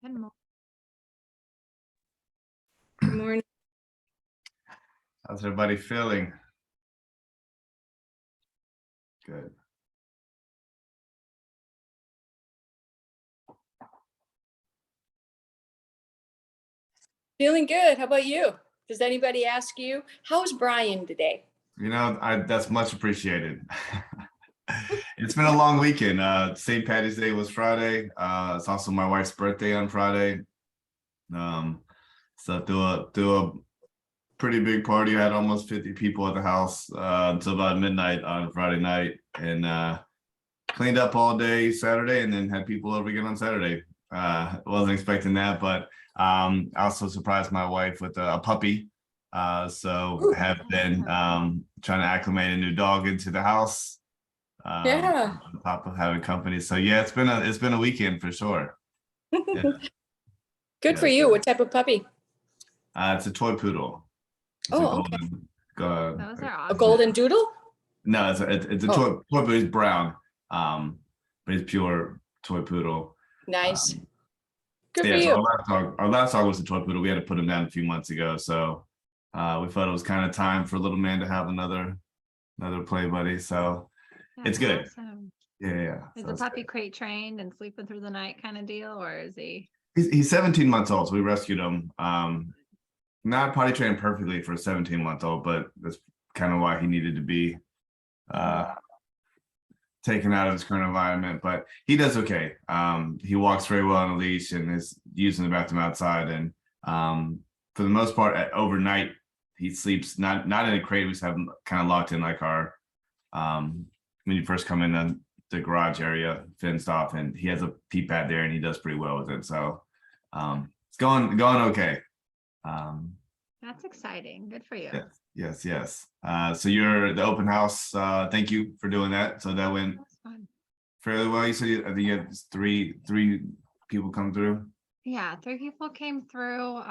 Good morning. How's everybody feeling? Good. Feeling good. How about you? Does anybody ask you, how's Brian today? You know, that's much appreciated. It's been a long weekend. St. Patty's Day was Friday. It's also my wife's birthday on Friday. So threw a pretty big party. I had almost 50 people at the house until about midnight on Friday night, and cleaned up all day Saturday, and then had people over again on Saturday. Wasn't expecting that, but I also surprised my wife with a puppy. So have been trying to acclimate a new dog into the house. Yeah. On top of having company. So yeah, it's been a weekend for sure. Yeah. Good for you. What type of puppy? It's a toy poodle. It's a golden, Those are A awesome. golden doodle? No, it's a toy poodle. He's brown, but he's pure toy poodle. Nice. Good Yeah, for so you. our last dog was a toy poodle. We had to put him down a few months ago, so we felt it was kind of time for little man to have another play buddy. So That's it's good. awesome. Yeah. Is So the it's puppy good. crate trained and sleeping through the night kind of deal, or is he? He's 17 months old, so we rescued him. Not potty trained perfectly for a 17-month-old, but that's kind of why he needed to be taken out of his current environment. But he does okay. He walks very well on a leash and is using the bathroom outside. And for the most part, overnight he sleeps not in a crate. We just have him kind of locked in like our when you first come in the garage area fenced off, and he has a pee pad there, and he does pretty well with it. So it's going okay. That's exciting. Good for you. Yes. So you're the open house. Thank you for doing that. So that went That's fun. fairly well. You said I think you had three people come through. Yeah, 3 people came through.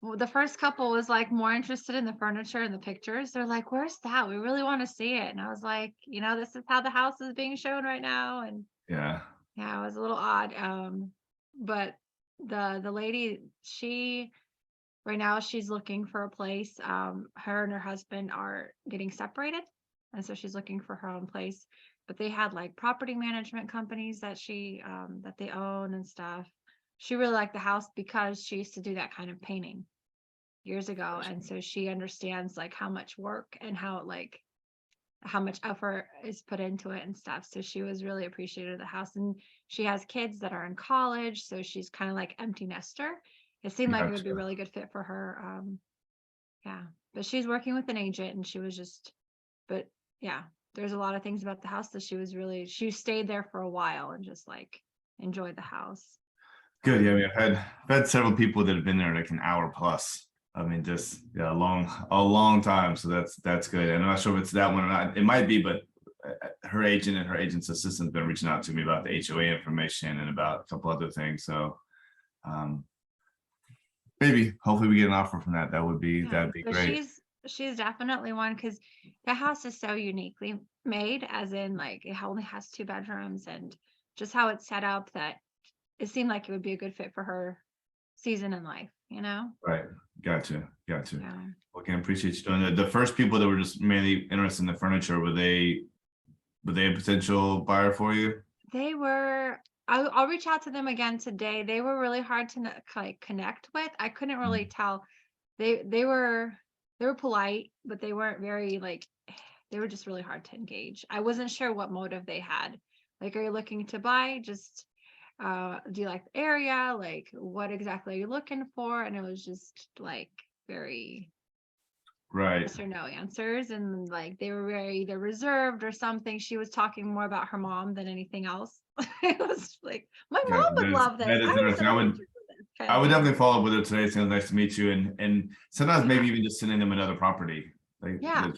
Well, the first couple was like more interested in the furniture and the pictures. They're like, "Where's that? We really want to see it." And I was like, this is how the house is being shown right now. And Yeah. yeah, it was a little odd. But the lady, right now she's looking for a place. Her and her husband are getting separated, and so she's looking for her own place. But they had like property management companies that that they own and stuff. She really liked the house because she used to do that kind of painting years ago, and so she understands like how much work and how much effort is put into it and stuff. So she was really appreciative of the house, and she has kids that are in college, so she's kind of like empty nester. It seemed like it would be a really good fit for her. Yeah, but she's working with an agent, and but yeah, there's a lot of things about the house that she stayed there for a while and just like enjoyed the house. Good. Yeah, I mean, I've had several people that have been there like an hour plus. I mean, just a long time. So that's good. And I'm not sure if it's that one or not. It might be, but her agent and her agent's assistant have been reaching out to me about the HOA information and about a couple other things. So maybe hopefully we get an offer from that. That'd be But great. she's definitely one, because the house is so uniquely made, as in like it only has 2 bedrooms, and just how it's set up, that it seemed like it would be a good fit for her season in life, Right. Gotcha. Yeah. Okay, I appreciate you doing that. The first people that were just mainly interested in the furniture, were they a potential buyer for you? They were. I'll reach out to them again today. They were really hard to like connect with. I couldn't really tell. They were polite, but they weren't very like. They were just really hard to engage. I wasn't sure what motive they had. Like, are you looking to buy? Just do you like the area? Like, what exactly are you looking for? And it was just like very Right. yes or no answers, and like they were very either reserved or something. She was talking more about her mom than anything else. It was like, my mom would love this. That is interesting. I would definitely follow up with her today. Sounds nice to meet you. And sometimes maybe even just sending them another property. Like, yeah.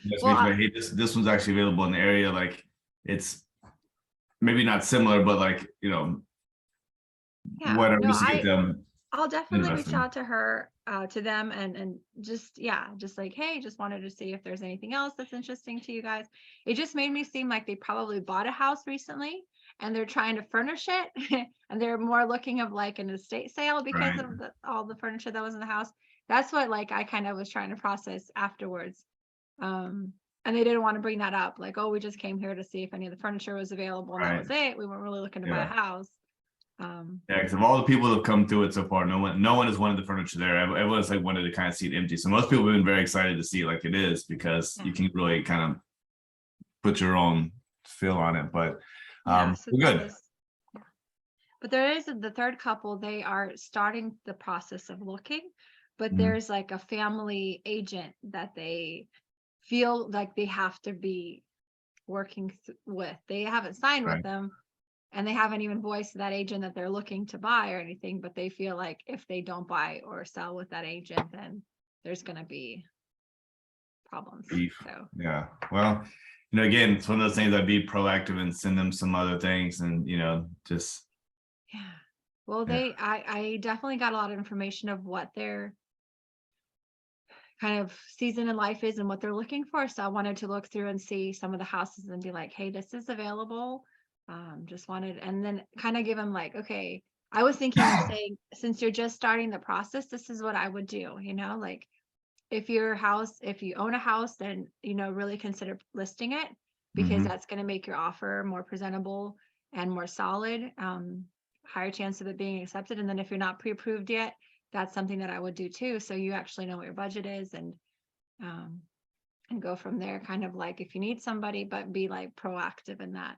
hey, this one's actually available in the area. Like, it's maybe not similar, but like, whatever. No, Just to get them. I'll definitely reach out to her, to them, and just like, hey, just wanted to see if there's anything else that's interesting to you guys. It just made me seem like they probably bought a house recently, and they're trying to furnish it and they're more looking of like an estate sale because Right. of all the furniture that was in the house. That's what like I kind of was trying to process afterwards. Um, and they didn't want to bring that up, like, oh, we just came here to see if any of the furniture was available and that Right. was it. We weren't really looking to buy a Yeah. house. Yeah, because of all the people that have come through it so far, no one has wanted the furniture there. Everyone's like wanted to kind of see it empty. So most people have been very excited to see it like it is, because you Yeah. can really kind of put your own feel on it. But Yeah, so we're that good. was, yeah. But there is the third couple, they are starting the process of looking, but Mhm. there's like a family agent that they feel like they have to be working with. They haven't signed with Right. them and they haven't even voiced to that agent that they're looking to buy or anything, but they feel like if they don't buy or sell with that agent, then there's going to be problems. Beef. So, Yeah. Well, again, it's one of those things. I'd be proactive and send them some other things, and just yeah. Well, yeah. I definitely got a lot of information of what their kind of season in life is and what they're looking for. So I wanted to look through and see some of the houses and be like, hey, this is available. Just wanted, and then kind of give them like, okay, I was thinking of saying, since you're just starting the process, this is what I would do, like if you own a house, then, really consider listing it because Mhm. that's going to make your offer more presentable and more solid, higher chance of it being accepted. And then if you're not pre-approved yet, that's something that I would do too. So you actually know what your budget is um, and go from there, kind of like if you need somebody, but be like proactive in that.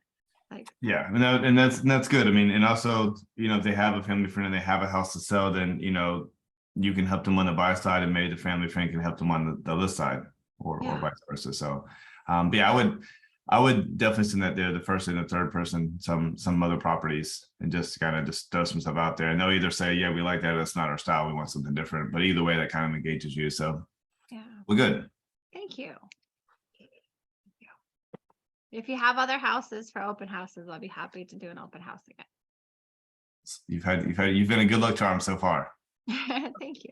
Like, Yeah, and that's good. I mean, and also, if they have a family friend and they have a house to sell, then you can help them on the buy side, and maybe the family friend can help them on the list side, or yeah, vice versa. So, but yeah, I would definitely send that there, the first and the third person, some other properties, and just kind of just throw some stuff out there, and they'll either say, yeah, we like that, that's not our style, we want something different. But either way, that kind of engages you. So yeah. we're good. Thank you. If you have other houses for open houses, I'll be happy to do an open house You've been a good luck charm so far. again. Thank you.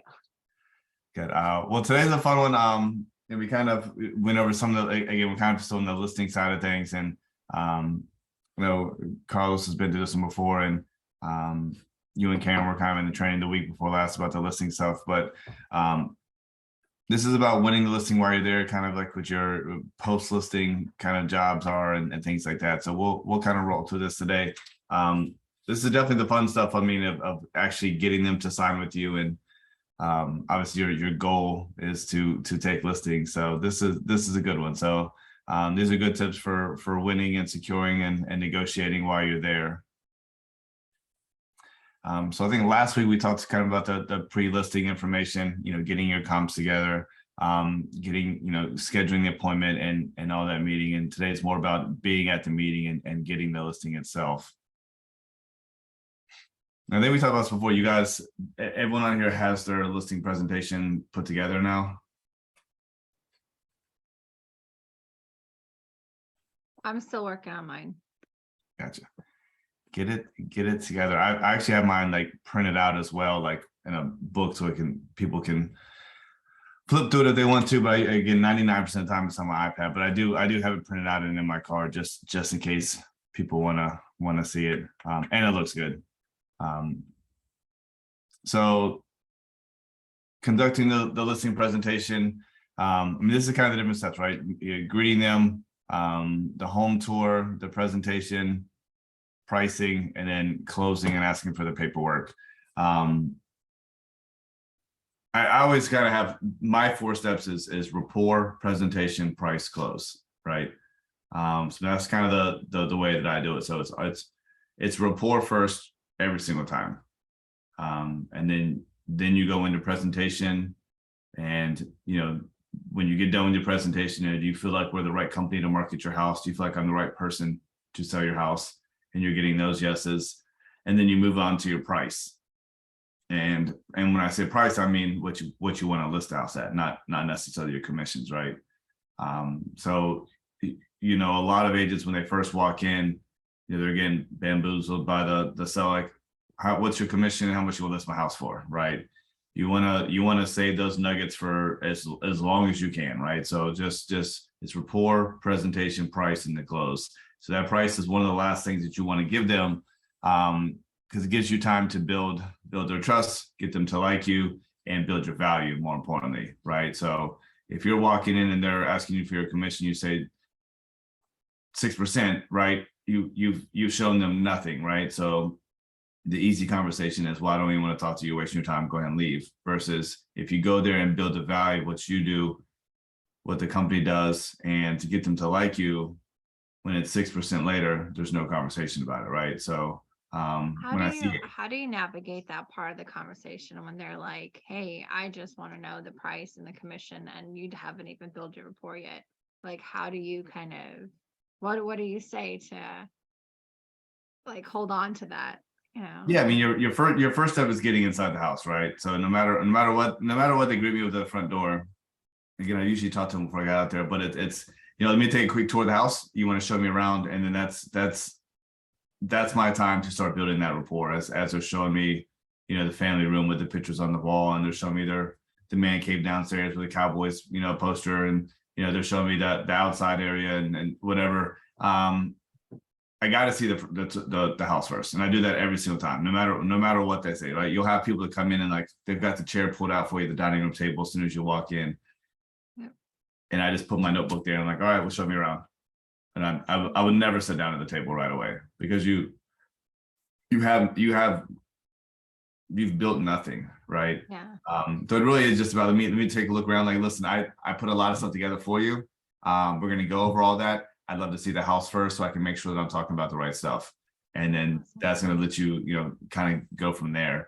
Good. Well, today's a fun one. And we kind of went over some of the, again, we're kind of still on the listing side of things. And, Carlos has been to this one before, and you and Karen were kind of in the training the week before last about the listing stuff. But this is about winning the listing while you're there, kind of like what your post listing kind of jobs are, and things like that. So we'll kind of roll through this today. This is definitely the fun stuff. I mean, of actually getting them to sign with you, and obviously your goal is to take listings. So this is a good one. So these are good tips for winning and securing and negotiating while you're there. So I think last week we talked kind of about the pre-listing information, getting your comps together, getting, scheduling the appointment and all that meeting. And today's more about being at the meeting and getting the listing itself. I think we talked about this before. You guys, everyone on here has their listing presentation put together now. I'm still working on mine. Gotcha. Get it together. I actually have mine like printed out as well, like in a book, so people can flip through it if they want to. But again, 99% of the time it's on my iPad. But I do have it printed out and in my car just in case people wanna see it. And it looks good. So conducting the listing presentation. I mean, this is kind of the different steps, right? You're greeting them, the home tour, the presentation, pricing, and then closing and asking for the paperwork. I always kind of have my 4 steps is rapport, presentation, price, close, right? So that's kind of the way that I do it. So it's rapport first every single time, and then you go into presentation, and when you get done with your presentation, do you feel like we're the right company to market your house? Do you feel like I'm the right person to sell your house? And you're getting those yeses, and then you move on to your price. And when I say price, I mean what you want to list the house at, not necessarily your commissions, right? So a lot of agents, when they first walk in, they're getting bamboozled by the seller, like, what's your commission and how much you will list my house for, right? You wanna save those nuggets for as long as you can, right? So just it's rapport, presentation, price, and the close. So that price is one of the last things that you want to give them, because it gives you time to build their trust, get them to like you, and build your value, more importantly, right? So if you're walking in and they're asking you for your commission, you say 6%, right? You've shown them nothing, right? So the easy conversation is, well, I don't even want to talk to you, wasting your time, go ahead and leave. Versus if you go there and build the value, what you do, what the company does, and to get them to like you, when it's 6% later, there's no conversation about it, right? So when I see it, how do you navigate that part of the conversation when they're like, hey, I just want to know the price and the commission, and you haven't even built your rapport yet? Like, how do you kind of, what do you say to like hold on to that? You know? yeah, I mean, your first step is getting inside the house, right? So no matter what they greet me with at the front door. Again, I usually talk to them before I got out there, but it's let me take a quick tour of the house. You want to show me around, and then that's my time to start building that rapport as they're showing me, the family room with the pictures on the wall, and they're showing me the man cave downstairs with the Cowboys, poster, and they're showing me the outside area and whatever. I got to see the house first, and I do that every single time, no matter what they say. Right? You'll have people that come in and like they've got the chair pulled out for you, the dining room table, as soon as you walk in. And I just put my notebook there and I'm like, all right, well, show me around. And I would never sit down at the table right away, because you've built nothing, right? Yeah. So it really is just about let me take a look around. Like, listen, I put a lot of stuff together for you. We're gonna go over all that. I'd love to see the house first so I can make sure that I'm talking about the right stuff. And then that's gonna let you, kind of go from there.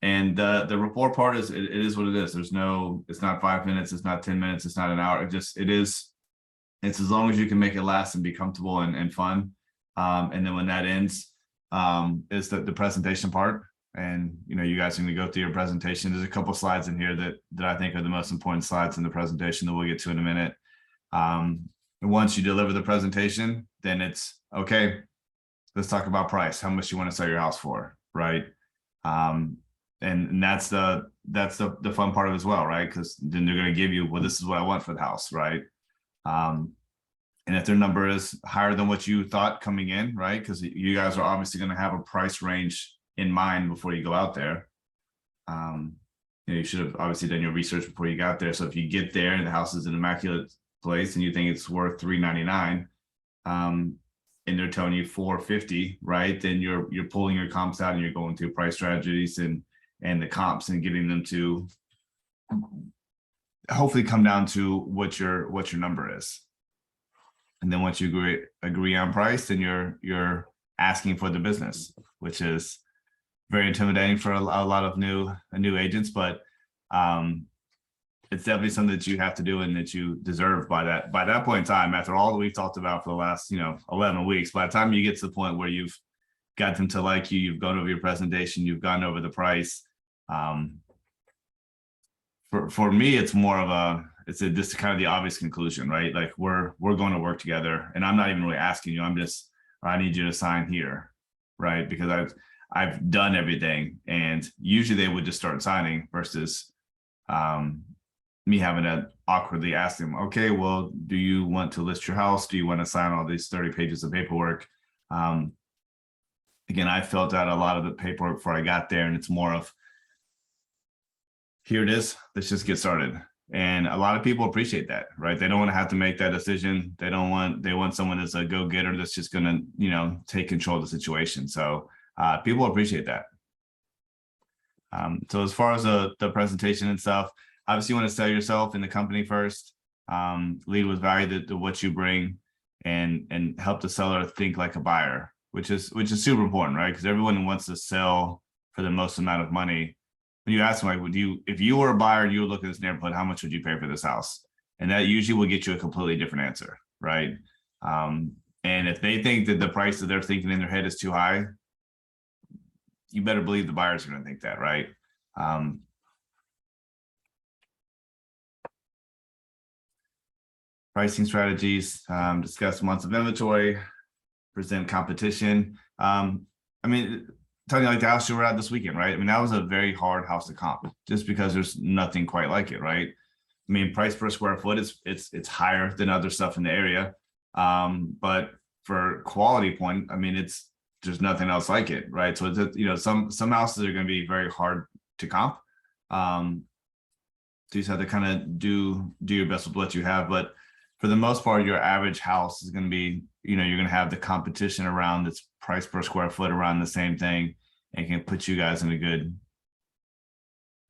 And the rapport part is it is what it is. It's not 5 minutes, it's not 10 minutes, it's not an hour. It's as long as you can make it last and be comfortable and fun. And then when that ends, is the presentation part. And you guys are going to go through your presentation. There's a couple slides in here that I think are the most important slides in the presentation that we'll get to in a minute. And once you deliver the presentation, then it's okay. Let's talk about price. How much you want to sell your house for, right? And that's the fun part of it as well, right? Because then they're going to give you, well, this is what I want for the house, right? And if their number is higher than what you thought coming in, right? Because you guys are obviously going to have a price range in mind before you go out there. You should have obviously done your research before you got there. So if you get there and the house is an immaculate place and you think it's worth $399, and they're telling you $450, right? Then you're pulling your comps out and you're going through price strategies and the comps and getting them to hopefully come down to what your number is. And then once you agree on price, then you're asking for the business, which is very intimidating for a lot of new agents, but it's definitely something that you have to do and that you deserve by that point in time. After all that we've talked about for the last 11 weeks, by the time you get to the point where you've got them to like you, you've gone over your presentation, you've gone over the price. For me, it's more of this is kind of the obvious conclusion, right? Like we're going to work together, and I'm not even really asking you. I need you to sign here, right? Because I've done everything, and usually they would just start signing versus me having to awkwardly ask them, okay, well, do you want to list your house? Do you want to sign all these 30 pages of paperwork? Again, I filled out a lot of the paperwork before I got there, and it's more of, here it is, let's just get started. And a lot of people appreciate that, right? They don't want to have to make that decision. They want someone that's a go-getter that's just going to, take control of the situation. So people appreciate that. So as far as the presentation and stuff, obviously you want to sell yourself in the company first, lead with value to what you bring, and help the seller think like a buyer, which is super important, right? Because everyone wants to sell for the most amount of money. When you ask them, like, if you were a buyer and you would look at this neighborhood, how much would you pay for this house? And that usually will get you a completely different answer, right? And if they think that the price that they're thinking in their head is too high, you better believe the buyer's going to think that, right? Pricing strategies, discuss months of inventory, present competition. Telling you, like the house you were at this weekend, right? I mean, that was a very hard house to comp, just because there's nothing quite like it, right? I mean, price per square foot it's higher than other stuff in the area. But for quality point, I mean, there's nothing else like it, right? So it's, you know, some houses are going to be very hard to comp. So you just have to kind of do your best with what you have. But for the most part, your average house is going to be, you know, you're going to have the competition around its price per square foot around the same thing, and can put you guys in a good,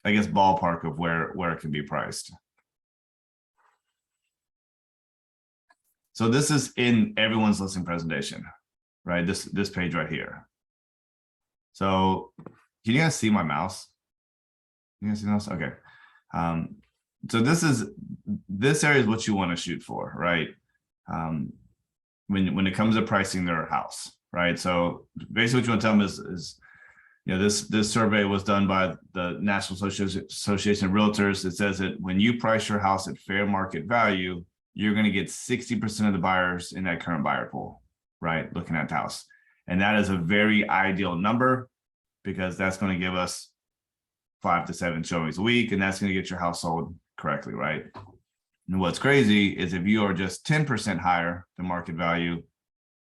I guess, ballpark of where it can be priced. So this is in everyone's listing presentation, right? This page right here. So can you guys see my mouse? You guys see the mouse? Okay. So this area is what you want to shoot for, right? When it comes to pricing their house, right? So basically what you want to tell them is, you know, this survey was done by the National Association of Realtors. It says that when you price your house at fair market value, you're going to get 60% of the buyers in that current buyer pool, right? Looking at the house. And that is a very ideal number, because that's going to give us 5 to 7 showings a week, and that's going to get your house sold correctly, right? And what's crazy is if you are just 10% higher than market value,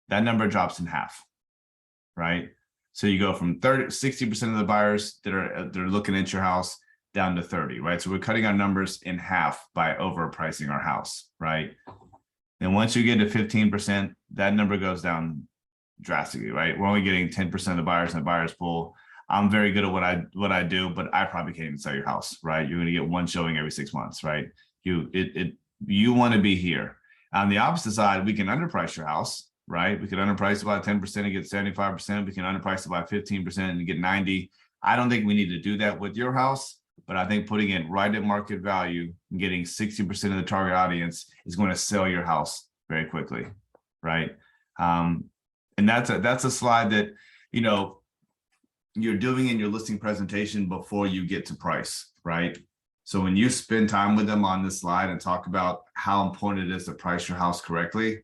that number drops in half, right? So you go from 60% of the buyers they're looking at your house down to 30, right? So we're cutting our numbers in half by overpricing our house, right? And once you get to 15%, that number goes down drastically, right? We're only getting 10% of the buyers in the buyer's pool. I'm very good at what I do, but I probably can't even sell your house, right? You're going to get one showing every 6 months, right? You want to be here. On the opposite side, we can underprice your house, right? We could underprice it by 10% and get 75%. We can underprice it by 15% and get 90. I don't think we need to do that with your house, but I think putting it right at market value and getting 60% of the target audience is going to sell your house very quickly, right? And that's a slide that, you know, you're doing in your listing presentation before you get to price, right? So when you spend time with them on this slide and talk about how important it is to price your house correctly,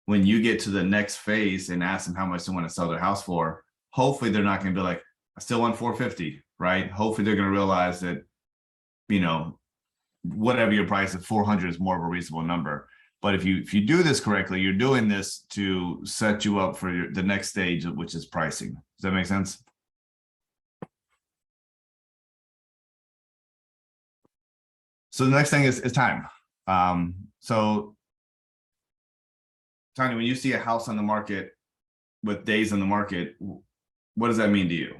when you get to the next phase and ask them how much they want to sell their house for, hopefully they're not going to be like, I still want 450, right? Hopefully they're going to realize that, you know, whatever your price of 400 is more of a reasonable number. But if you do this correctly, you're doing this to set you up for the next stage, which is pricing. Does that make sense? So the next thing is time. So Tanya, when you see a house on the market with days on the market, what does that mean to you?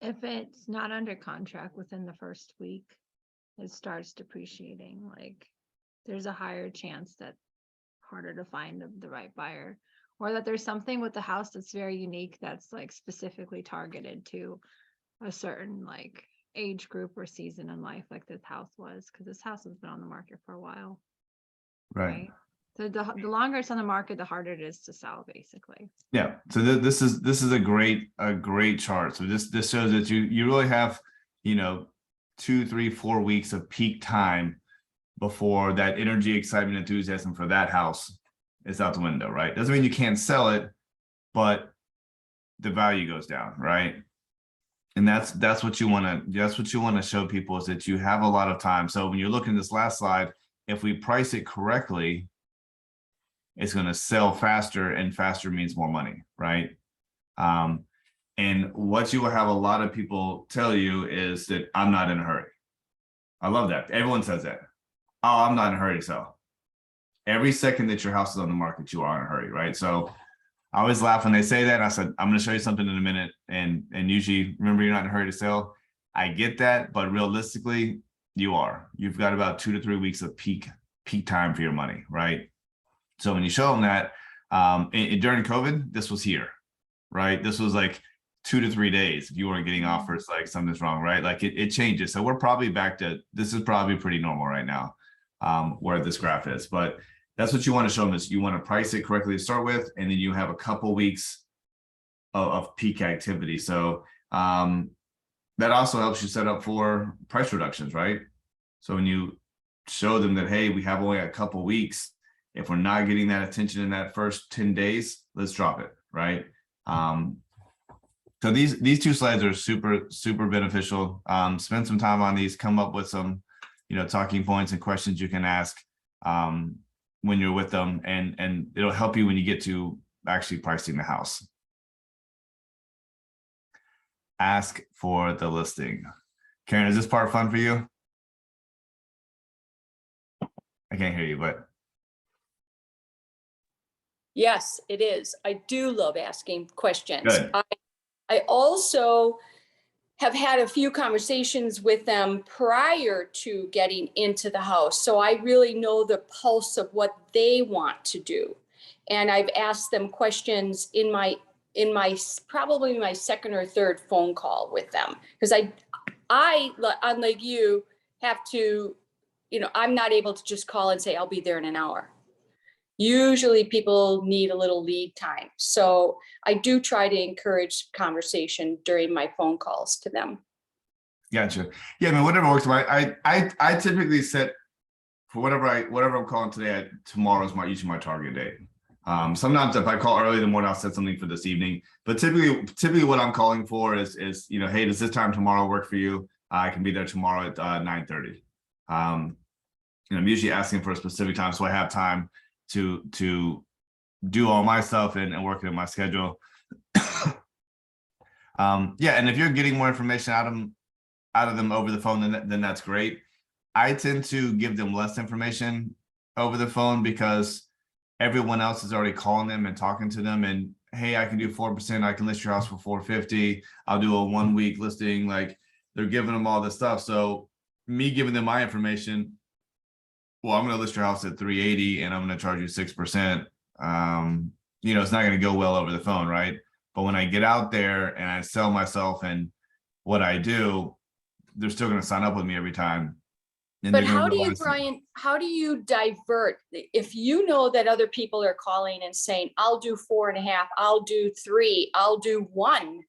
If it's not under contract within the first week, it starts depreciating. Like there's a higher chance that harder to find the right buyer, or that there's something with the house that's very unique, that's like specifically targeted to a certain like age group or season in life, like this house was, because this house has been on the market for a while. Right. So the longer it's on the market, the harder it is to sell, basically. Yeah. So this is a great chart. So this shows that you really have, you know, 2, 3, 4 weeks of peak time before that energy, excitement, enthusiasm for that house is out the window, right? Doesn't mean you can't sell it, but the value goes down, right? And that's what you want to show people, is that you have a lot of time. So when you're looking at this last slide, if we price it correctly, it's going to sell faster, and faster means more money, right? And what you will have a lot of people tell you is that I'm not in a hurry. I love that. Everyone says that. Oh, I'm not in a hurry to sell. Every second that your house is on the market, you are in a hurry, right? So I always laugh when they say that. I said, I'm going to show you something in a minute. And usually, remember, you're not in a hurry to sell. I get that, but realistically, you are. You've got about 2 to 3 weeks of peak time for your money, right? So when you show them that, during COVID, this was here, right? This was like 2 to 3 days. If you weren't getting offers, like something's wrong, right? Like it changes. So we're probably back to, this is probably pretty normal right now, where this graph is. But that's what you want to show them, is you want to price it correctly to start with, and then you have a couple weeks of peak activity. So that also helps you set up for price reductions, right? So when you show them that, hey, we have only a couple weeks, if we're not getting that attention in that first 10 days, let's drop it, right? So these 2 slides are super beneficial. Spend some time on these, come up with some, you know, talking points and questions you can ask. when you're with them, and it'll help you when you get to actually pricing the house. Ask for the listing. Karen, is this part fun for you? I can't hear you, but. Yes, it is. I do love asking questions. Good. I also have had a few conversations with them prior to getting into the house. So I really know the pulse of what they want to do. And I've asked them questions in my probably my second or third phone call with them. Because I, unlike you, have to, I'm not able to just call and say, I'll be there in an hour. Usually people need a little lead time. So I do try to encourage conversation during my phone calls to them. Gotcha. Yeah, I mean, whatever works. I typically set for whatever I'm calling today. Tomorrow is usually my target date. Sometimes if I call early in the morning, I'll set something for this evening. But typically what I'm calling for is hey, does this time tomorrow work for you? I can be there tomorrow at 9:30. I'm usually asking for a specific time so I have time to do all my stuff and work it in my schedule. Yeah, and if you're getting more information out of them over the phone, then that's great. I tend to give them less information over the phone because everyone else is already calling them and talking to them, and hey, I can do 4%, I can list your house for 450, I'll do a 1 week listing. Like, they're giving them all this stuff. So me giving them my information, well, I'm going to list your house at 380 and I'm going to charge you 6%. It's not going to go well over the phone, right? But when I get out there and I sell myself and what I do, they're still going to sign up with me every time. And but how do you, Brian, how do you divert if you know that other people are calling and saying, I'll do 4.5, I'll do 3, I'll do 1?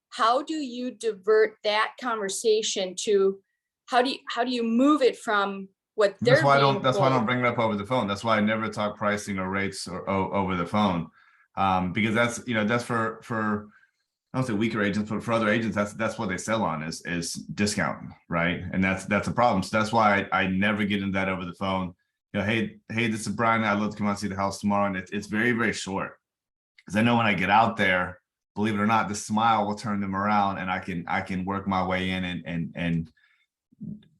How do you divert that conversation to how do you move it from what they're that's why I don't bring it up over the phone. That's why I never talk pricing or rates or over the phone. Because that's for I don't say weaker agents, but for other agents, that's what they sell on is discount, right? And that's a problem. So that's why I never get into that over the phone. Hey, this is Brian. I'd love to come out and see the house tomorrow. And it's very, very short. Because I know when I get out there, believe it or not, the smile will turn them around and I can work my way in and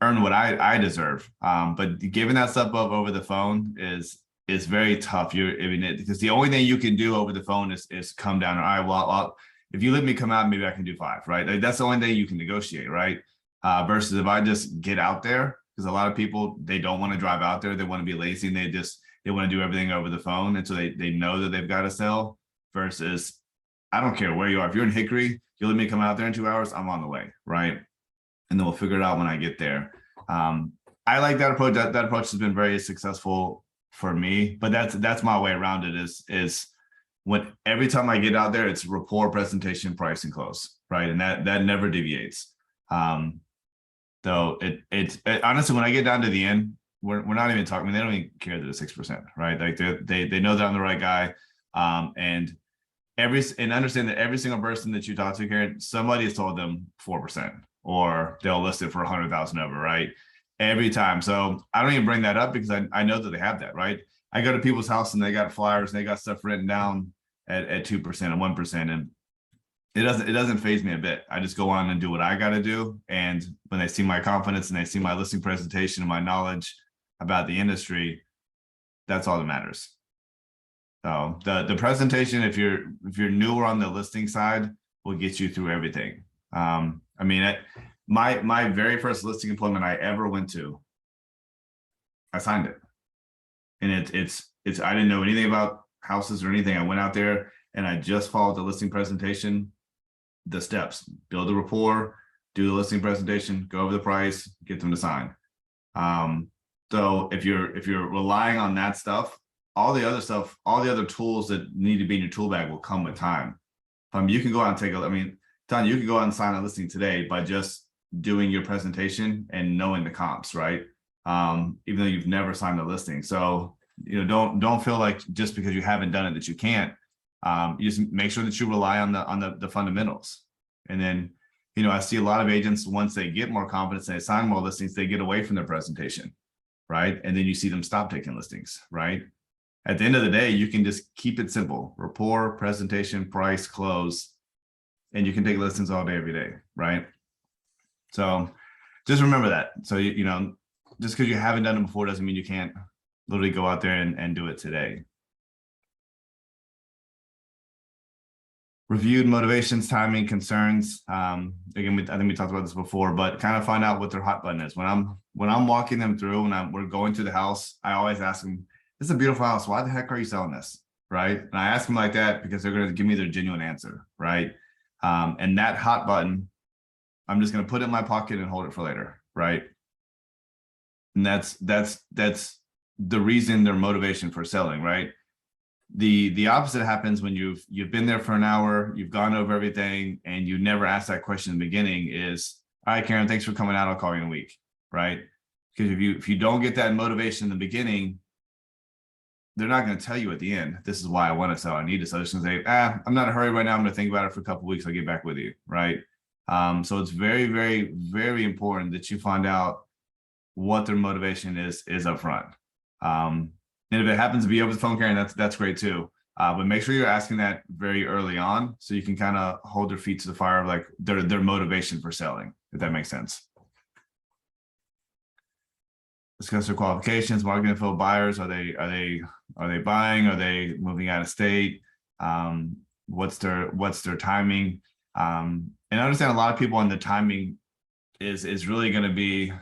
earn what I deserve. But giving that stuff up over the phone is very tough. Because the only thing you can do over the phone is come down. All right, well, if you let me come out, maybe I can do 5, right? Like, that's the only thing you can negotiate, right? Versus if I just get out there, because a lot of people, they don't want to drive out there. They want to be lazy and they want to do everything over the phone. And so they know that they've got to sell versus I don't care where you are. If you're in Hickory, you let me come out there in 2 hours, I'm on the way, right? And then we'll figure it out when I get there. I like that approach. That approach has been very successful for me, but that's my way around it is when every time I get out there, it's rapport, presentation, price, and close, right? And that never deviates. Though it honestly, when I get down to the end, we're not even talking. I mean, they don't even care that it's 6%, right? Like they know that I'm the right guy, and understand that every single person that you talk to, Karen, somebody has told them 4%, or they'll list it for 100,000 over, right? Every time. So I don't even bring that up because I know that they have that, right? I go to people's house and they got flyers and they got stuff written down at 2% and 1%, and it doesn't faze me a bit. I just go on and do what I got to do. And when they see my confidence and they see my listing presentation and my knowledge about the industry, that's all that matters. So the presentation, if you're newer on the listing side, will get you through everything. I mean, my very first listing appointment I ever went to, I signed it, and it's I didn't know anything about houses or anything. I went out there and I just followed the listing presentation, the steps: build a rapport, do the listing presentation, go over the price, get them to sign. So if you're relying on that stuff, all the other tools that need to be in your tool bag will come with time. You can go out and take I mean, Tanya, you can go out and sign a listing today by just doing your presentation and knowing the comps, right? Even though you've never signed a listing. So, don't feel like just because you haven't done it that you can't. You just make sure that you rely on the fundamentals. And then, I see a lot of agents, once they get more confidence and they sign more listings, they get away from their presentation. right? And then you see them stop taking listings, right? At the end of the day, you can just keep it simple: rapport, presentation, price, close, and you can take listings all day, every day, right? So just remember that. So, you know, just because you haven't done it before doesn't mean you can't literally go out there and do it today. Reviewed motivations, timing, concerns. Again, I think we talked about this before, but kind of find out what their hot button is. When I'm walking them through, we're going to the house, I always ask them, "This is a beautiful house. Why the heck are you selling this?" Right? And I ask them like that because they're going to give me their genuine answer, right? And that hot button, I'm just going to put it in my pocket and hold it for later, right? And that's the reason, their motivation for selling, right? The opposite happens when you've been there for an hour, you've gone over everything, and you never ask that question in the beginning is, "All right, Karen, thanks for coming out. I'll call you in a week," right? Because if you don't get that motivation in the beginning, they're not going to tell you at the end, "This is why I want to sell. I need to sell." They're just going to say, "I'm not in a hurry right now. I'm going to think about it for a couple of weeks. I'll get back with you," right? So it's very, very, very important that you find out what their motivation is up front. And if it happens to be over the phone, Karen, that's great too. But make sure you're asking that very early on, so you can kind of hold their feet to the fire of like their motivation for selling, if that makes sense. Discuss their qualifications, market info, buyers. Are they buying? Are they moving out of state? What's their timing? And I understand a lot of people on the timing is really going to be,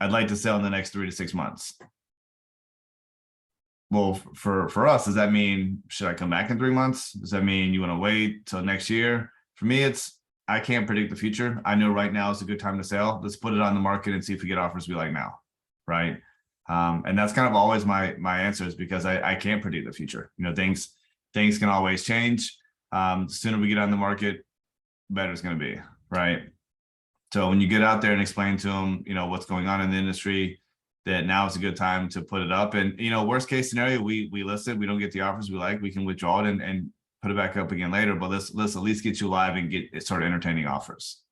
"I'd like to sell in the next 3 to 6 months." Well, for us, does that mean, should I come back in 3 months? Does that mean you want to wait till next year? For me, it's, I can't predict the future. I know right now is a good time to sell. Let's put it on the market and see if we get offers we like now, right? And that's kind of always my answer, is because I can't predict the future. You know, things can always change. The sooner we get on the market, better it's going to be, right? So when you get out there and explain to them, you know, what's going on in the industry, that now is a good time to put it up. And, you know, worst case scenario, we list it, we don't get the offers we like, we can withdraw it and put it back up again later. But let's at least get you live and start entertaining offers.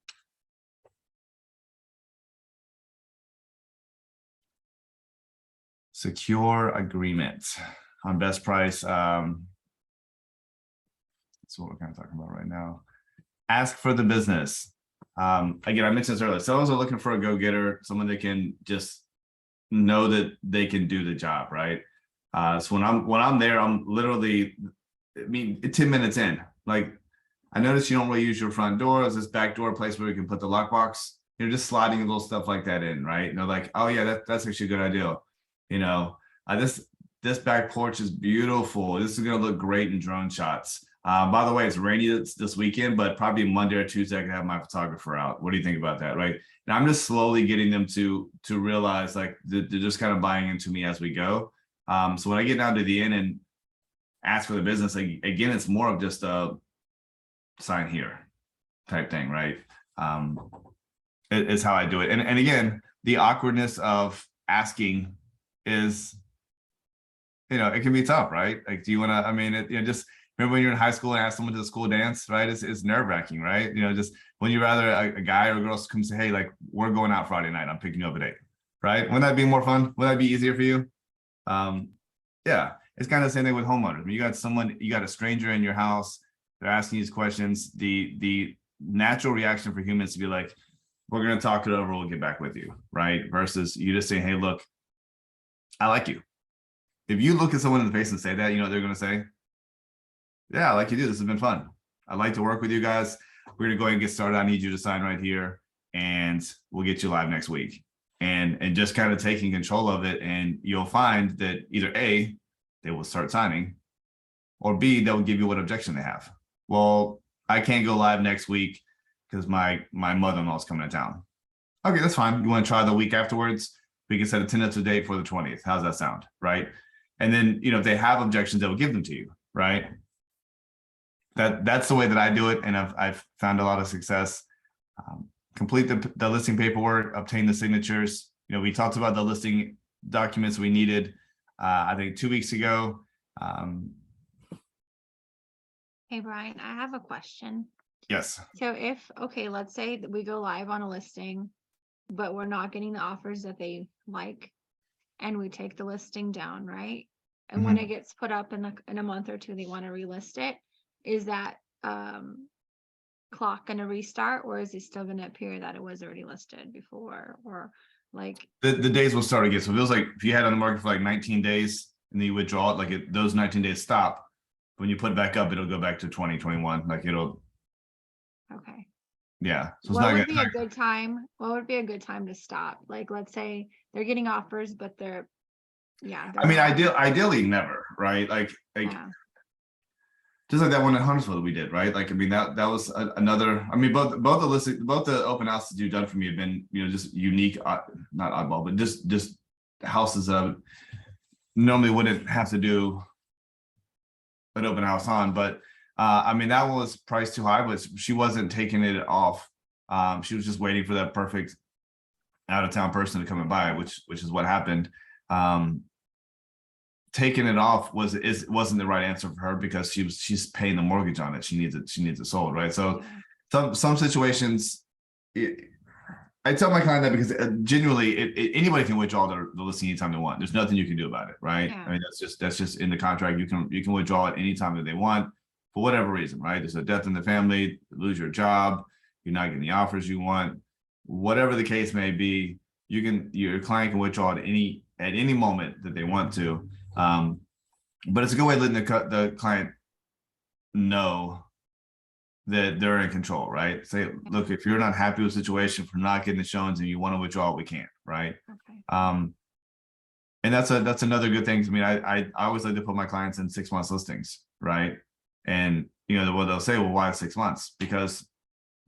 Secure agreement on best price. That's what we're kind of talking about right now. Ask for the business. Again, I mentioned this earlier. Sellers are looking for a go-getter, someone that can just know that they can do the job, right? So when I'm there, I'm literally, 10 minutes in, like, "I noticed you don't really use your front door. Is this back door place where we can put the lockbox?" You're just sliding little stuff like that in, right? And they're like, "Oh yeah, that's actually a good idea." You know, this back porch is beautiful. This is gonna look great in drone shots. By the way, it's rainy this weekend, but probably Monday or Tuesday I can have my photographer out. What do you think about that, right? And I'm just slowly getting them to realize, like, they're just kind of buying into me as we go. So when I get down to the end and ask for the business, like, again, it's more of just a sign here type thing, right? It's how I do it. And again, the awkwardness of asking is, you know, it can be tough, right? Like, do you want to, you know, just remember when you're in high school and ask someone to the school dance, right? It's nerve-wracking, right? You know, just when you rather a guy or a girl come say, "Hey, like, we're going out Friday night, I'm picking you up at 8," right? Wouldn't that be more fun? Would that be easier for you? Yeah, it's kind of the same thing with homeowners. When you got a stranger in your house, they're asking these questions, the natural reaction for humans to be like, "We're going to talk it over, we'll get back with you," right? Versus you just saying, "Hey, look, I like you." If you look at someone in the face and say that, you know what they're going to say? "Yeah, I like you, do. This has been fun. I'd like to work with you guys. We're going to go ahead and get started. I need you to sign right here, and we'll get you live next week." And just kind of taking control of it. And you'll find that either A, they will start signing, or B, they'll give you what objection they have. "Well, I can't go live next week because my mother-in-law is coming to town." "Okay, that's fine. You want to try the week afterwards? We can set a tentative date for the 20th. How's that sound?" Right? And then, you know, if they have objections, they will give them to you, right? That's the way that I do it, and I've found a lot of success. Complete the listing paperwork, obtain the signatures. You know, we talked about the listing documents we needed, I think 2 weeks ago. Hey, Brian, I have a question. Yes. So okay, let's say that we go live on a listing, but we're not getting the offers that they like. and we take the listing down, right? And when Mhm. it gets put up in a month or two, they want to relist it. Is that clock going to restart, or is it still going to appear that it was already listed before? Or like, The days will start again. So it feels like if you had it on the market for like 19 days and then you withdraw it, like those 19 days stop. When you put it back up, it'll go back to 2021. Like it'll, okay. yeah. So it's What not would gonna. be a good time? What would be a good time to stop? Like, let's say they're getting offers, but they're I mean, not. ideally never, right? Like Yeah. just like that one in Huntsville that we did, right? Like, I mean, that was another. I mean, both the listing, both the open houses you've done for me have been, just unique, not oddball, but just houses that normally wouldn't have to do an open house on. But I mean, that one was priced too high, but she wasn't taking it off. She was just waiting for that perfect out of town person to come and buy it, which is what happened. Taking it off wasn't the right answer for her because she's paying the mortgage on it. She needs it sold, right? So some situations, I tell my client that because genuinely anybody can withdraw the listing anytime they want. There's nothing you can do about it, right? Yeah. I mean, that's just in the contract. You can withdraw it anytime that they want for whatever reason, right? There's a death in the family, lose your job, you're not getting the offers you want, whatever the case may be. Your client can withdraw at any moment that they want to. But it's a good way of letting the client know that they're in control, right? Say, look, if you're not happy with the situation, if we're not getting the showings and you want to withdraw, we can't, right? Okay. And that's another good thing. I mean, I always like to put my clients in 6 months listings, right? And what they'll say, well, why 6 months? Because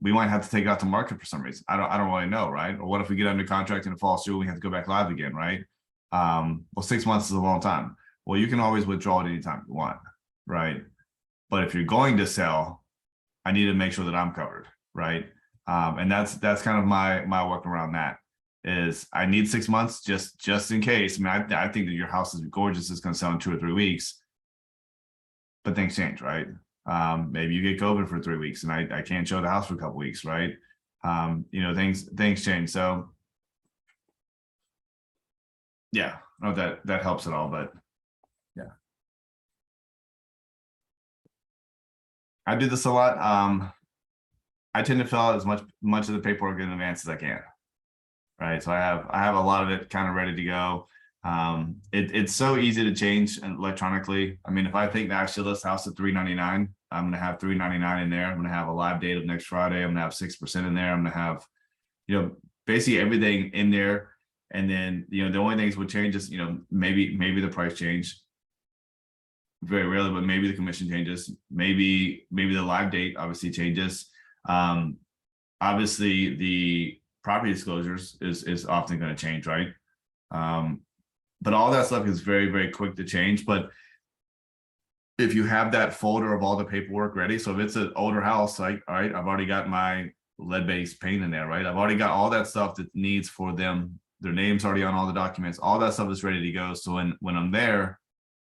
we might have to take it out to market for some reason. I don't really know, right? Or what if we get under contract and it falls through, we have to go back live again, right? Well, 6 months is a long time. Well, you can always withdraw at any time you want, right? But if you're going to sell, I need to make sure that I'm covered, right? And that's kind of my work around that is I need 6 months just in case. I mean, I think that your house is gorgeous. It's going to sell in 2 or 3 weeks, but things change, right? Maybe you get COVID for 3 weeks and I can't show the house for a couple weeks, right? Things change. So yeah, I don't know if that helps at all, but yeah. I do this a lot. I tend to fill out as much of the paperwork in advance as I can. Right. So I have a lot of it kind of ready to go. It's so easy to change electronically. I mean, if I think that I should list house at $399, I'm gonna have $399 in there. I'm gonna have a live date of next Friday. I'm gonna have 6% in there. I'm gonna have, basically everything in there. And then, the only things would change is, maybe the price change. Very rarely, but maybe the commission changes. Maybe the live date obviously changes. Obviously the property disclosures is often going to change, right? But all that stuff is very, very quick to change. But if you have that folder of all the paperwork ready, so if it's an older house, like, all right, I've already got my lead-based paint in there, right? I've already got all that stuff that needs for them. Their name's already on all the documents. All that stuff is ready to go. So when I'm there,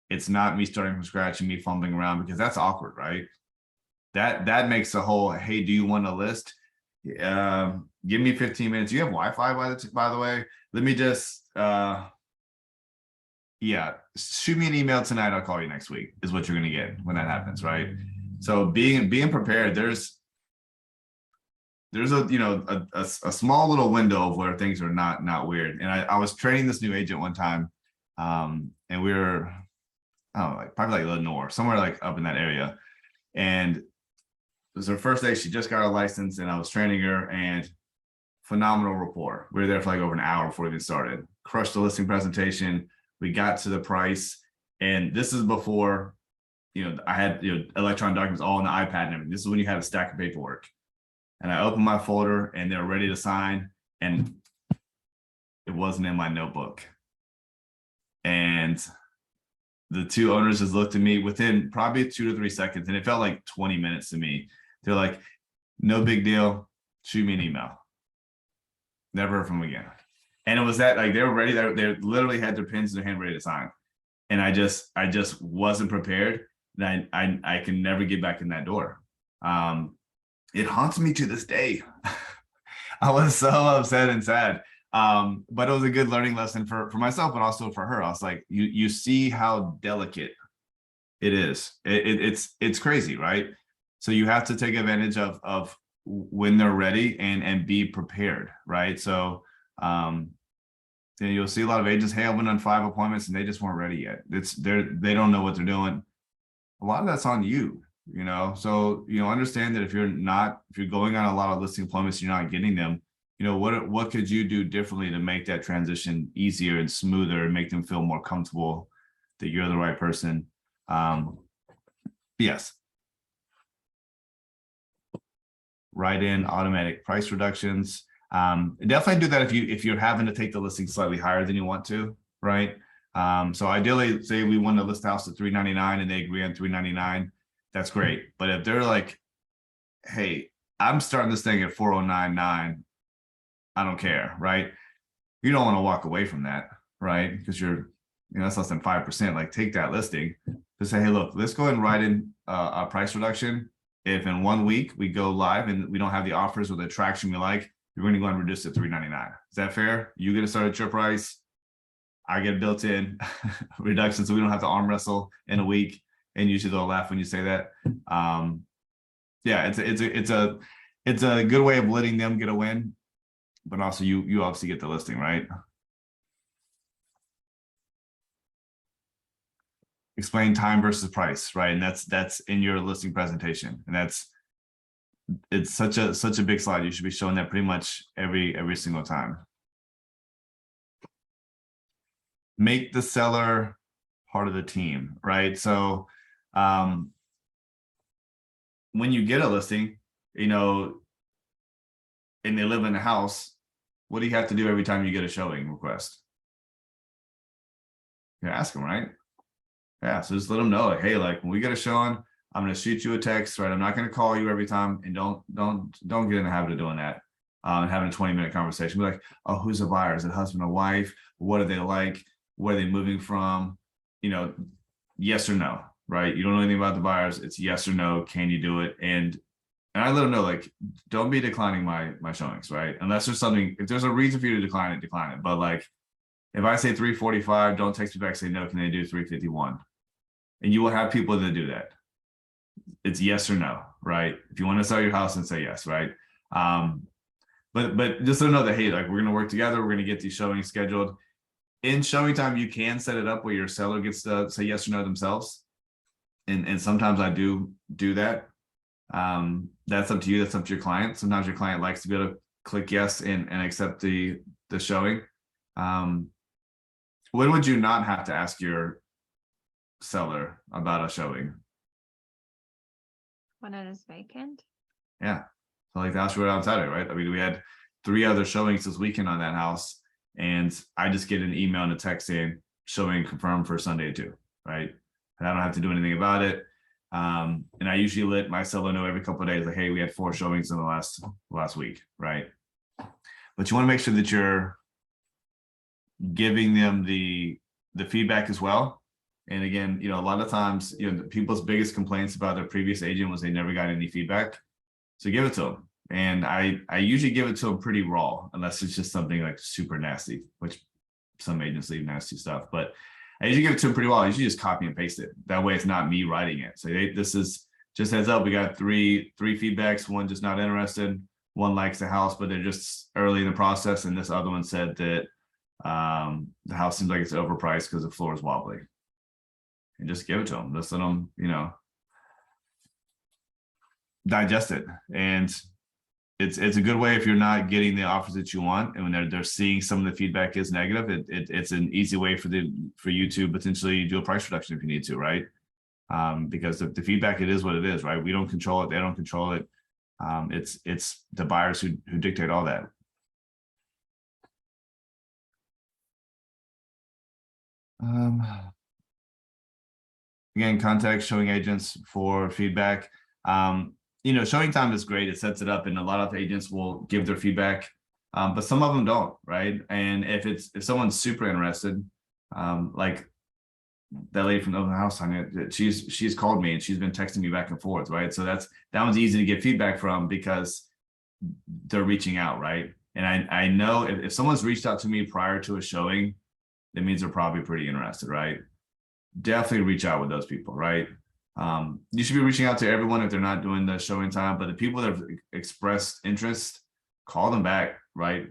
it's not me starting from scratch and me fumbling around because that's awkward, right? That makes the whole, hey, do you want to list? Give me 15 minutes. You have Wi-Fi by the way. Let me just shoot me an email tonight. I'll call you next week is what you're gonna get when that happens, right? So being prepared, there's a small little window of where things are not weird. And I was training this new agent one time, and we were probably like Lenore, somewhere like up in that area. And it was her first day. She just got her license and I was training her and phenomenal rapport. We were there for like over an hour before we even started. Crushed the listing presentation. We got to the price. And this is before, I had, electronic documents all on the iPad and everything. This is when you had a stack of paperwork. And I opened my folder and they were ready to sign and it wasn't in my notebook. And the two owners just looked at me within probably 2 to 3 seconds, and it felt like 20 minutes to me. They're like, no big deal. Shoot me an email. Never heard from them again. And it was that, like, they were ready. They literally had their pens in their hand ready to sign. And I just wasn't prepared. And I can never get back in that door. It haunts me to this day. I was so upset and sad. But it was a good learning lesson for myself, but also for her. I was like, you see how delicate it is. It's crazy, right? So you have to take advantage of when they're ready and be prepared, right? So then you'll see a lot of agents, hey, I went on 5 appointments and they just weren't ready yet. They don't know what they're doing. A lot of that's on you, you know. So, you know, understand that if you're going on a lot of listing appointments, you're not getting them, you know, what could you do differently to make that transition easier and smoother and make them feel more comfortable that you're the right person? Yes. Write in automatic price reductions. Definitely do that if you're having to take the listing slightly higher than you want to, right? So ideally, say we want to list the house at $399 and they agree on $399, that's great. But if they're like, hey, I'm starting this thing at $409.9, I don't care, right? You don't want to walk away from that, right? Because that's less than 5%. Like, take that listing to say, hey, look, let's go ahead and write in a price reduction. If in 1 week we go live and we don't have the offers or the traction we like, you're going to go and reduce it to $399. Is that fair? You get to start at your price. I get a built-in reduction, so we don't have to arm wrestle in a week. And usually they'll laugh when you say that. Yeah, it's a good way of letting them get a win, but also you obviously get the listing, right? Explain time versus price, right? And that's in your listing presentation, and it's such a big slide. You should be showing that pretty much every single time. Make the seller part of the team, right? So when you get a listing, you know, and they live in a house, what do you have to do every time you get a showing request? You ask them, right? Yeah, so just let them know, like, hey, like, when we get a showing, I'm going to shoot you a text, right? I'm not going to call you every time, and don't get in the habit of doing that. And having a 20-minute conversation, be like, oh, who's the buyer? Is it husband or wife? What are they like? Where are they moving from? You know, yes or no, right? You don't know anything about the buyers. It's yes or no. Can you do it? And I let them know, like, don't be declining my showings, right? Unless there's something, if there's a reason for you to decline it, decline it. But like, if I say 345, don't text me back, say, no, can they do 351? And you will have people that do that. It's yes or no, right? If you want to sell your house, and say yes, right? But just to know that, hey, like, we're going to work together. We're going to get these showings scheduled. In showing time, you can set it up where your seller gets to say yes or no themselves. And sometimes I do that. That's up to you. That's up to your client. Sometimes your client likes to be able to click yes and accept the showing. When would you not have to ask your seller about a showing? When it is vacant. Yeah. So like the house we were on Saturday, right? I mean, we had 3 other showings this weekend on that house, and I just get an email and a text saying showing confirmed for Sunday at 2, right? And I don't have to do anything about it. And I usually let my seller know every couple of days, like, hey, we had 4 showings in the last week, right? But you want to make sure that you're giving them the feedback as well. And again, you know, a lot of times, you know, people's biggest complaints about their previous agent was they never got any feedback. So give it to them. And I usually give it to them pretty raw, unless it's just something like super nasty, which some agents leave nasty stuff. But I usually give it to them pretty well. I usually just copy and paste it. That way it's not me writing it. So this is just heads up. We got three feedbacks. One just not interested. One likes the house, but they're just early in the process. And this other one said that the house seems like it's overpriced because the floor is wobbly. And just give it to them. Just let them, you know, digest it. And it's a good way if you're not getting the offers that you want, and when they're seeing some of the feedback is negative, it's an easy way for you to potentially do a price reduction if you need to, right? Because the feedback, it is what it is, right? We don't control it, they don't control it. It's the buyers who dictate all that. Again, contact showing agents for feedback. You know, showing time is great. It sets it up, and a lot of agents will give their feedback, but some of them don't, right? And if someone's super interested, like that lady from the open house, she's called me and she's been texting me back and forth, right? So that one's easy to get feedback from because they're reaching out, right? And I know if someone's reached out to me prior to a showing, that means they're probably pretty interested, right? Definitely reach out with those people, right? You should be reaching out to everyone if they're not doing the showing time, but the people that have expressed interest, call them back, right?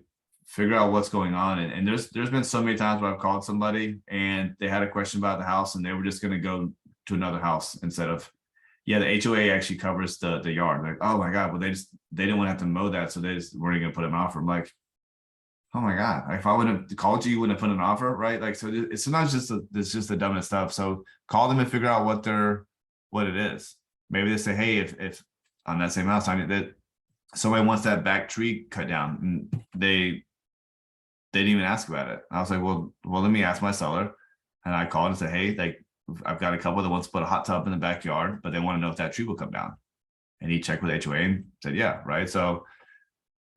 Figure out what's going on. And there's been so many times where I've called somebody and they had a question about the house and they were just going to go to another house instead of, yeah, the HOA actually covers the yard. Like, oh my God, well, they didn't want to have to mow that. So they just weren't going to put an offer. I'm like, oh my God, if I would have called you, you wouldn't have put an offer, right? Like, so it's not just, it's just the dumbest stuff. So call them and figure out what it is. Maybe they say, hey, if on that same house, I mean, that somebody wants that back tree cut down, and they didn't even ask about it. I was like, well, let me ask my seller. And I called and said, hey, like, I've got a couple that wants to put a hot tub in the backyard, but they want to know if that tree will come down. And he checked with HOA and said, yeah, right. So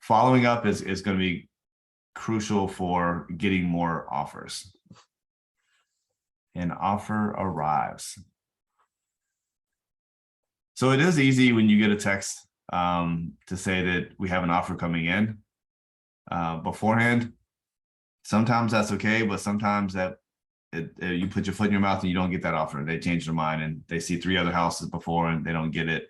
following up is going to be crucial for getting more offers. An offer arrives. So it is easy when you get a text to say that we have an offer coming in beforehand. Sometimes that's okay, but sometimes that you put your foot in your mouth and you don't get that offer. They change their mind and they see 3 other houses before and they don't get it.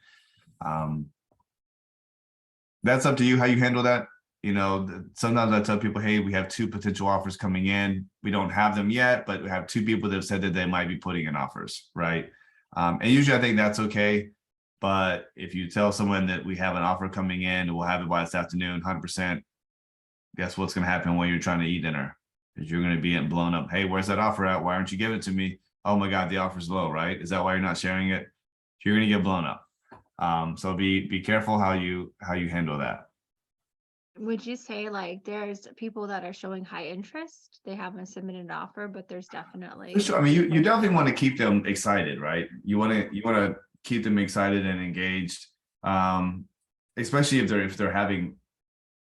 That's up to you how you handle that. You know, sometimes I tell people, hey, we have 2 potential offers coming in. We don't have them yet, but we have 2 people that have said that they might be putting in offers, right? And usually I think that's okay. But if you tell someone that we have an offer coming in and we'll have it by this afternoon, 100%, guess what's going to happen when you're trying to eat dinner? Because you're going to be getting blown up. Hey, where's that offer at? Why aren't you giving it to me? Oh my God, the offer's low, right? Is that why you're not sharing it? You're going to get blown up. So be careful how you handle that. Would you say like there's people that are showing high interest? They haven't submitted an offer, but there's definitely. For sure. I mean, you definitely want to keep them excited, right? You want to keep them excited and engaged, especially if they're having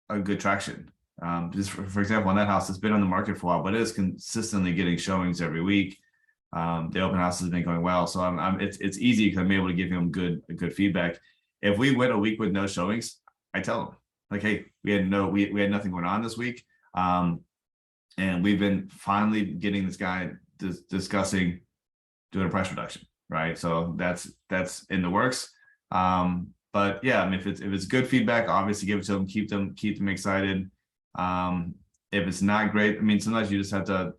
a good traction. Just for example, on that house, it's been on the market for a while, but it is consistently getting showings every week. The open house has been going well, so it's easy because I'm able to give him good feedback. If we went a week with no showings, I tell them like, hey, we had nothing going on this week, and we've been finally getting this guy discussing doing a price reduction, right? So that's in the works. But yeah, I mean, if it's good feedback, obviously give it to them, keep them excited. If it's not great, I mean, sometimes you just have to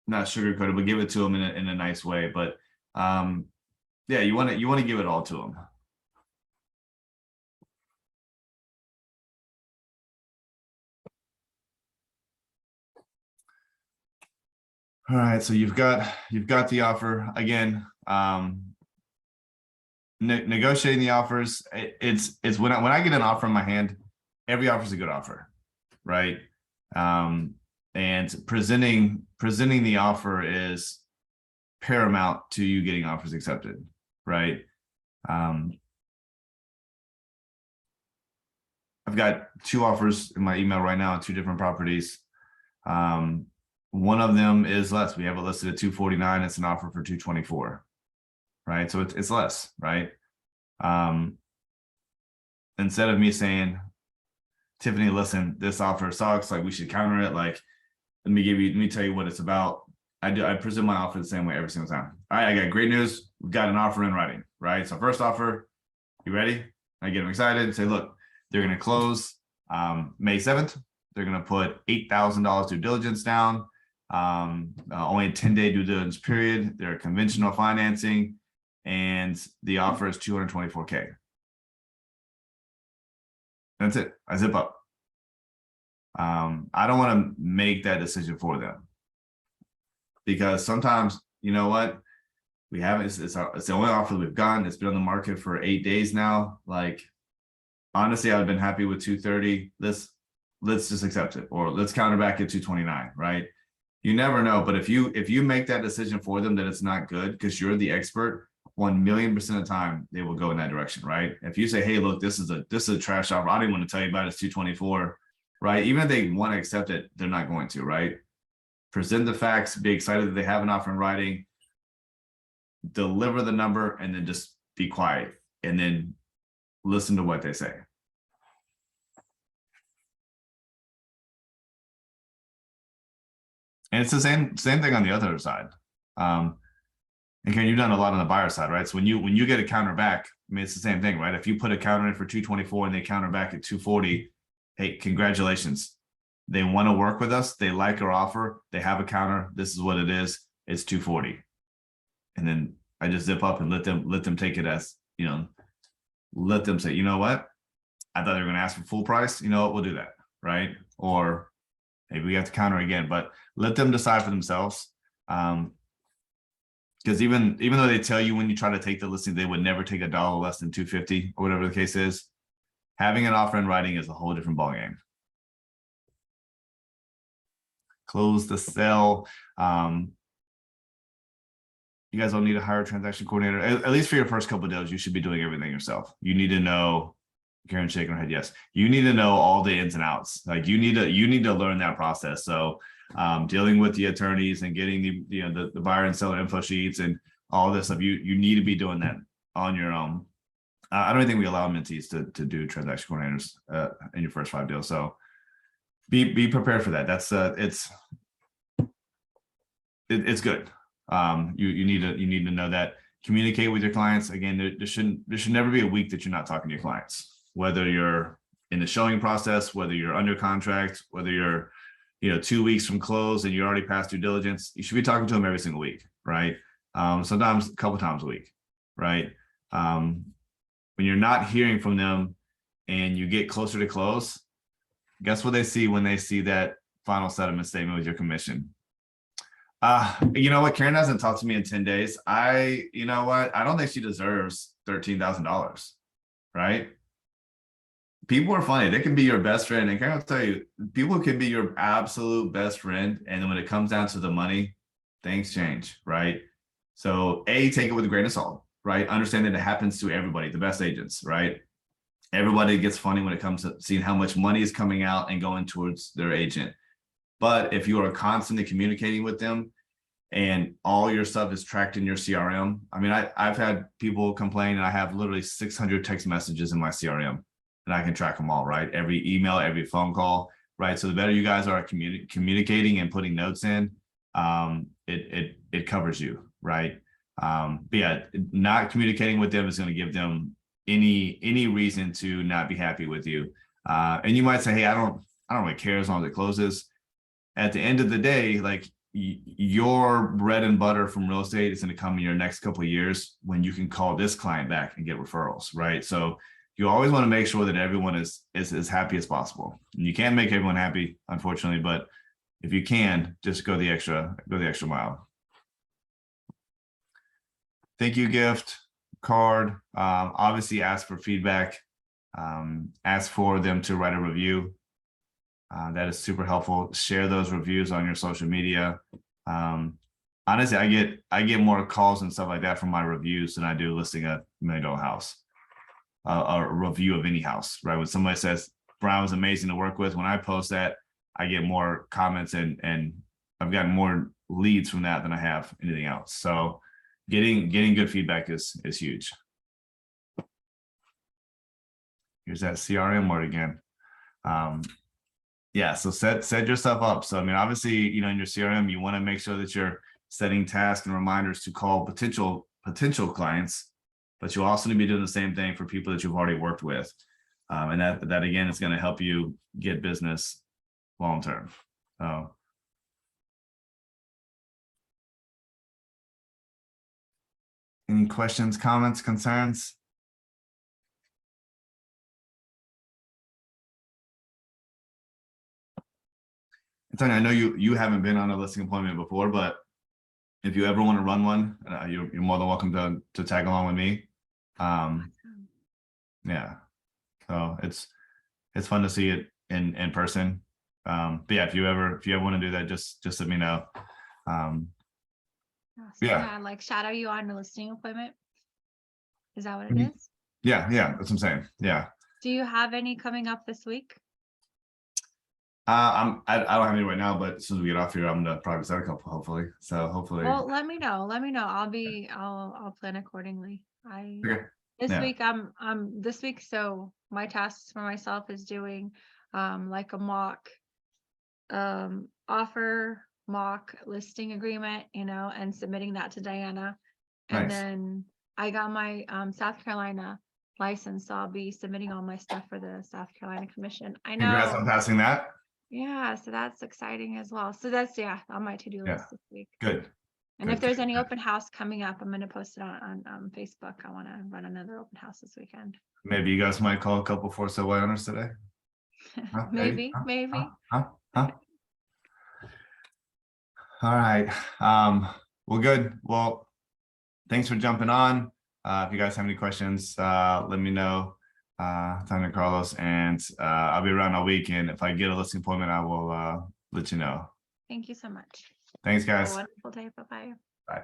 not sugarcoat it, but give it to them in a nice way. But yeah, you want to give it all to them. All right, so you've got the offer again. Negotiating the offers, it's when I get an offer in my hand, every offer is a good offer, right? And presenting the offer is paramount to you getting offers accepted, right? I've got 2 offers in my email right now on 2 different properties. One of them is less. We have it listed at 249. It's an offer for 224, right? So it's less, right? Instead of me saying, Tiffany, listen, this offer sucks, like we should counter it, like let me tell you what it's about. I present my offer the same way every single time. All right, I got great news. We've got an offer in writing, right? So first offer, you ready? I get them excited and say, look, they're going to close May 7th. They're going to put $8,000 due diligence down. Only a 10-day due diligence period. They're conventional financing, and the offer is $224K. That's it. I zip up. I don't want to make that decision for them, because sometimes, you know what, we haven't. It's the only offer we've gotten. It's been on the market for 8 days now. Like, honestly, I've been happy with 230. Let's just accept it, or let's counter back at 229, right? You never know. But if you make that decision for them that it's not good because you're the expert, 1,000,000% of the time they will go in that direction, right? If you say, hey, look, this is a trash offer, I didn't want to tell you about it, it's 224, right? Even if they want to accept it, they're not going to, right? Present the facts, be excited that they have an offer in writing, deliver the number, and then just be quiet and then listen to what they say. And it's the same thing on the other side. And Karen, you've done a lot on the buyer side, right? So when you get a counter back, I mean, it's the same thing, right? If you put a counter in for 224 and they counter back at 240, hey, congratulations. They want to work with us. They like our offer. They have a counter. This is what it is. It's 240. And then I just zip up and let them take it as, let them say, you know what? I thought they were going to ask for full price. You know what? We'll do that, right? Or maybe we have to counter again, but let them decide for themselves. Because even though they tell you when you try to take the listing, they would never take $1 less than 250 or whatever the case is. Having an offer in writing is a whole different ballgame. Close the sale. You guys don't need to hire a transaction coordinator. At least for your first couple of deals, you should be doing everything yourself. You need to know. Karen shaking her head, yes. You need to know all the ins and outs. Like you need to learn that process. So dealing with the attorneys and getting the buyer and seller info sheets and all this stuff, you need to be doing that on your own. I don't think we allow mentees to do transaction coordinators in your first 5 deals. So be prepared for that. That's it's good. You need to know that. Communicate with your clients. Again, there should never be a week that you're not talking to your clients, whether you're in the showing process, whether you're under contract, whether you're 2 weeks from close and you're already past due diligence. You should be talking to them every single week, right? Sometimes a couple times a week, right? When you're not hearing from them and you get closer to close, guess what they see when they see that final settlement statement with your commission? You know what? Karen hasn't talked to me in 10 days. You know what? I don't think she deserves $13,000, right? People are funny. They can be your best friend. And Karen will tell you, people can be your absolute best friend. And then when it comes down to the money, things change, right? So take it with a grain of salt, right? Understand that it happens to everybody, the best agents, right? Everybody gets funny when it comes to seeing how much money is coming out and going towards their agent. But if you are constantly communicating with them and all your stuff is tracked in your CRM, I mean, I've had people complain and I have literally 600 text messages in my CRM and I can track them all, right? Every email, every phone call, right? So the better you guys are communicating and putting notes in, it covers you, right? But yeah, not communicating with them is going to give them any reason to not be happy with you. And you might say, hey, I don't really care as long as it closes. At the end of the day, like your bread and butter from real estate is going to come in your next couple of years when you can call this client back and get referrals, right? So you always want to make sure that everyone is as happy as possible. And you can't make everyone happy, unfortunately, but if you can, just go the extra mile. Thank you, gift card. Obviously ask for feedback. Ask for them to write a review. That is super helpful. Share those reviews on your social media. Honestly, I get more calls and stuff like that from my reviews than I do listing a $1 million house, a review of any house, right? When somebody says Brian was amazing to work with, when I post that, I get more comments and I've gotten more leads from that than I have anything else. So getting good feedback is huge. Here's that CRM word again. Yeah, so set yourself up. So I mean, obviously, in your CRM, you want to make sure that you're setting tasks and reminders to call potential clients, but you also need to be doing the same thing for people that you've already worked with. And that again is going to help you get business long term. So any questions, comments, concerns? Antonio, I know you haven't been on a listing appointment before, but if you ever want to run one, you're more than welcome to tag along with me. Yeah, so it's fun to see it in person. But yeah, if you ever want to do that, just let me know. Yeah, like shadow you on a listing appointment. Is that what it is? Yeah, that's what I'm saying. Yeah. Do you have any coming up this week? I don't have any right now, but as soon as we get off here, I'm gonna probably start a couple, hopefully. So hopefully. Well, let me know. I'll plan accordingly. Okay. This week, so my tasks for myself is doing like a mock offer mock listing agreement, and submitting that to Diana. And Nice. then I got my South Carolina license, so I'll be submitting all my stuff for the South Carolina Commission. I Congrats know. on passing that. Yeah, so that's exciting as well. So that's on my to-do Yeah. list this week. Good. And Good, if there's good, any good. open house coming up, I'm going to post it on Facebook. I want to run another open house this weekend. Maybe you guys might call a couple for sale by owners today. Huh? Maybe. Huh? All right. Well, good. Well, thanks for jumping on. If you guys have any questions, let me know. Tanya Carlos, and I'll be around all week. And if I get a listing appointment, I will let you know. Thank you so much. Thanks, Have guys. a wonderful day. Bye-bye. Bye.